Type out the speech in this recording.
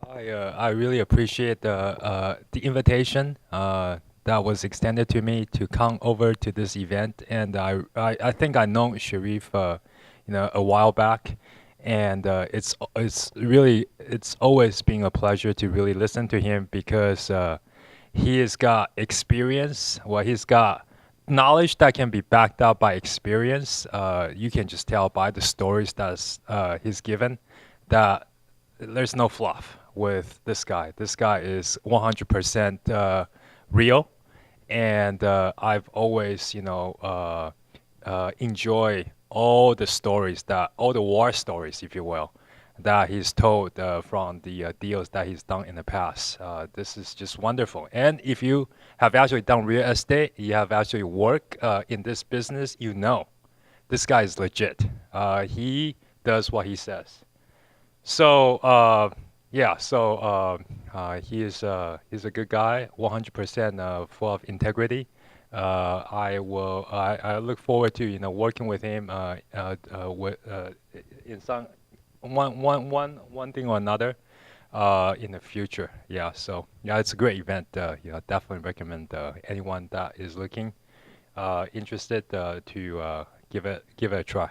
I really appreciate the invitation that was extended to me to come over to this event, and I think I know Cherif, a while back, and it's always been a pleasure to really listen to him because he has got experience. Well, he's got knowledge that can be backed up by experience. You can just tell by the stories that's he's given that there's no fluff with this guy. This guy is 100% real, and I've always, enjoy all the war stories, if you will, that he's told from the deals that he's done in the past. This is just wonderful. And if you have actually done real estate, you have actually worked in this business, you know, this guy is legit. He does what he says. So he's a good guy, 100% full of integrity. I look forward to working with him in some one thing or another in the future. Yeah, so yeah, it's a great event. Definitely recommend anyone that is looking interested to give it a try.